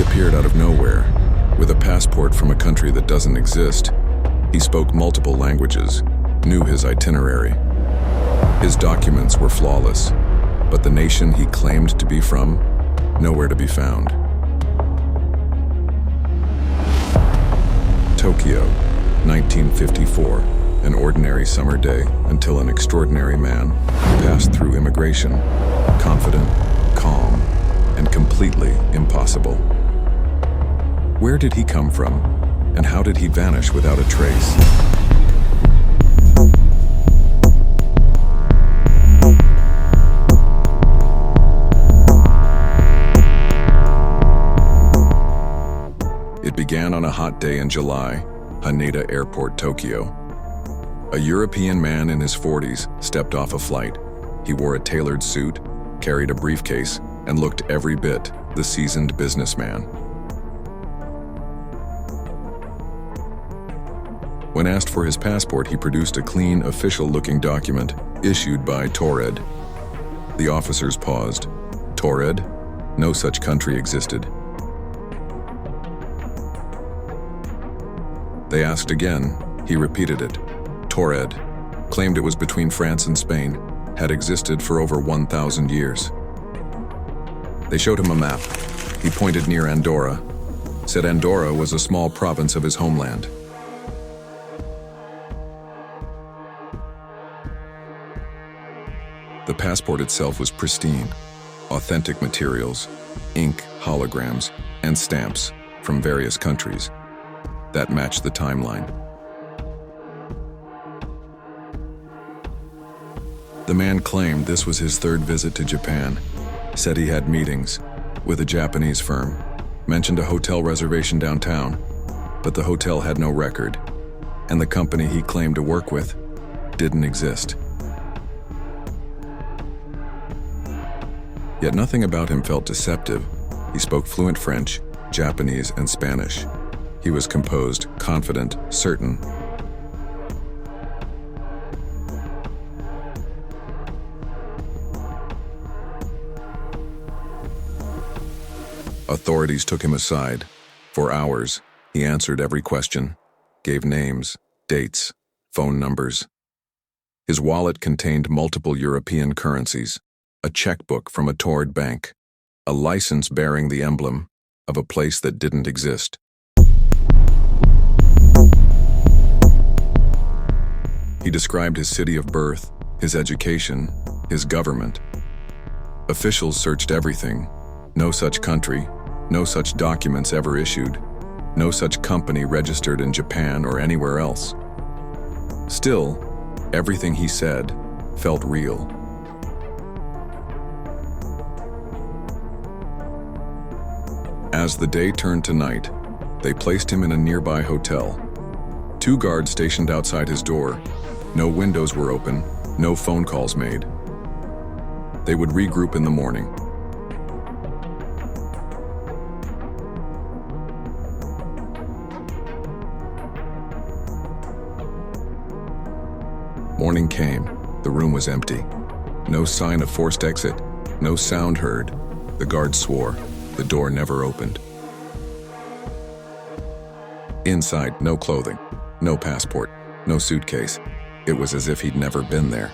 He appeared out of nowhere, with a passport from a country that doesn't exist. He spoke multiple languages, knew his itinerary. His documents were flawless, but the nation he claimed to be from, nowhere to be found. Tokyo, 1954, an ordinary summer day until an extraordinary man passed through immigration, confident, calm, and completely impossible. Where did he come from, and how did he vanish without a trace? It began on a hot day in July, Haneda Airport, Tokyo. A European man in his 40s stepped off a flight. He wore a tailored suit, carried a briefcase, and looked every bit the seasoned businessman. When asked for his passport, he produced a clean, official-looking document issued by Taured. The officers paused. Taured? No such country existed. They asked again. He repeated it. Taured claimed it was between France and Spain, had existed for over 1,000 years. They showed him a map. He pointed near Andorra, said Andorra was a small province of his homeland. The passport itself was pristine, authentic materials, ink, holograms, and stamps from various countries that matched the timeline. The man claimed this was his third visit to Japan, said he had meetings with a Japanese firm, mentioned a hotel reservation downtown, but the hotel had no record, and the company he claimed to work with didn't exist. Yet nothing about him felt deceptive. He spoke fluent French, Japanese, and Spanish. He was composed, confident, certain. Authorities took him aside. For hours, he answered every question, gave names, dates, phone numbers. His wallet contained multiple European currencies, a checkbook from a Taured bank, a license bearing the emblem of a place that didn't exist. He described his city of birth, his education, his government. Officials searched everything. No such country, no such documents ever issued, no such company registered in Japan or anywhere else. Still, everything he said felt real. As the day turned to night, they placed him in a nearby hotel. 2 guards stationed outside his door. No windows were open, no phone calls made. They would regroup in the morning. Morning came. The room was empty. No sign of forced exit, no sound heard. The guards swore. The door never opened. Inside, no clothing, no passport, no suitcase. It was as if he'd never been there.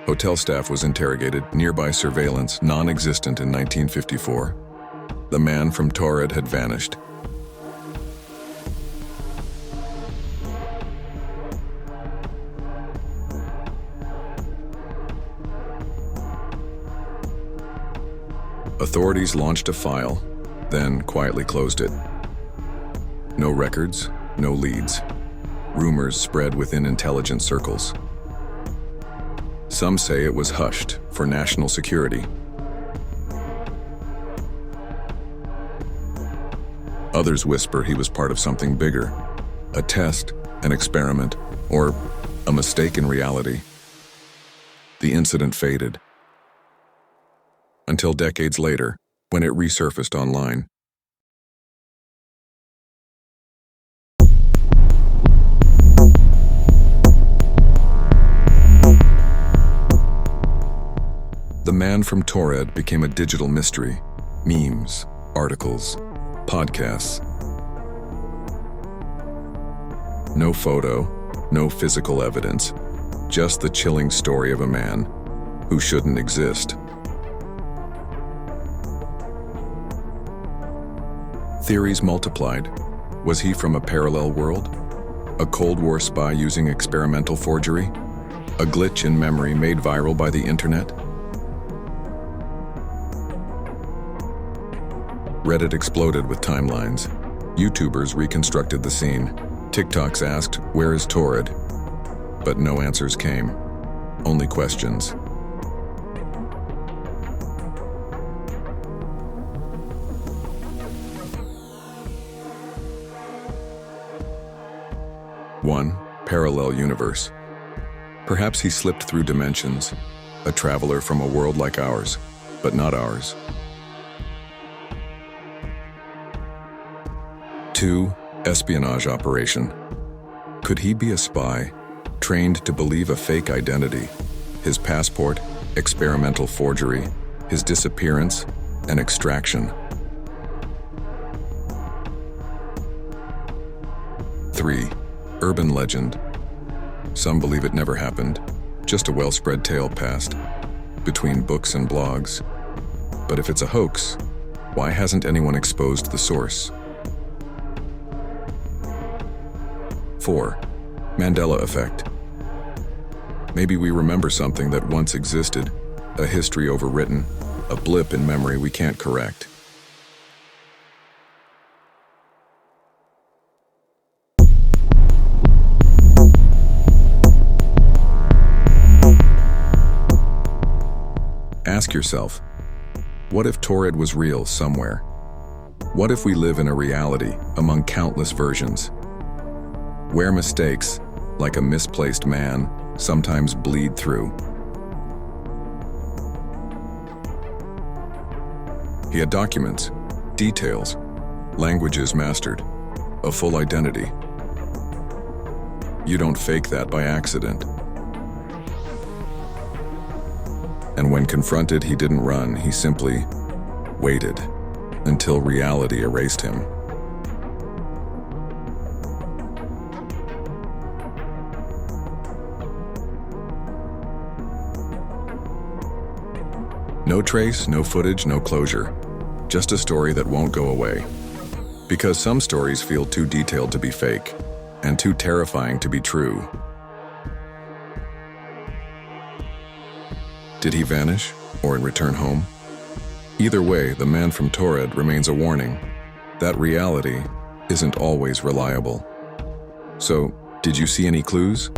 Hotel staff was interrogated, nearby surveillance non-existent in 1954. The man from Taured had vanished. Authorities launched a file, then quietly closed it. No records, no leads. Rumors spread within intelligence circles. Some say it was hushed for national security. Others whisper he was part of something bigger, a test, an experiment, or a mistake in reality. The incident faded. Until decades later, when it resurfaced online. The Man From Taured became a digital mystery. Memes, articles, podcasts. No photo, no physical evidence, just the chilling story of a man who shouldn't exist. Theories multiplied. Was he from a parallel world? A Cold War spy using experimental forgery? A glitch in memory made viral by the internet? Reddit exploded with timelines. YouTubers reconstructed the scene. TikToks asked, "Where is Taured?" But no answers came. Only questions. One, parallel universe. Perhaps he slipped through dimensions, a traveler from a world like ours, but not ours. 2, espionage operation. Could he be a spy, trained to believe a fake identity? His passport, experimental forgery, his disappearance, an extraction. 3, urban legend. Some believe it never happened, just a well-spread tale passed between books and blogs. But if it's a hoax, why hasn't anyone exposed the source? 4, Mandela effect. Maybe we remember something that once existed, a history overwritten, a blip in memory we can't correct. Ask yourself, what if Taured was real somewhere? What if we live in a reality among countless versions, where mistakes, like a misplaced man, sometimes bleed through? He had documents, details, languages mastered, a full identity. You don't fake that by accident. And when confronted, he didn't run, he simply waited until reality erased him. No trace, no footage, no closure. Just a story that won't go away. Because some stories feel too detailed to be fake, and too terrifying to be true. Did he vanish, or return home? Either way, the Man From Taured remains a warning that reality isn't always reliable. So, did you see any clues?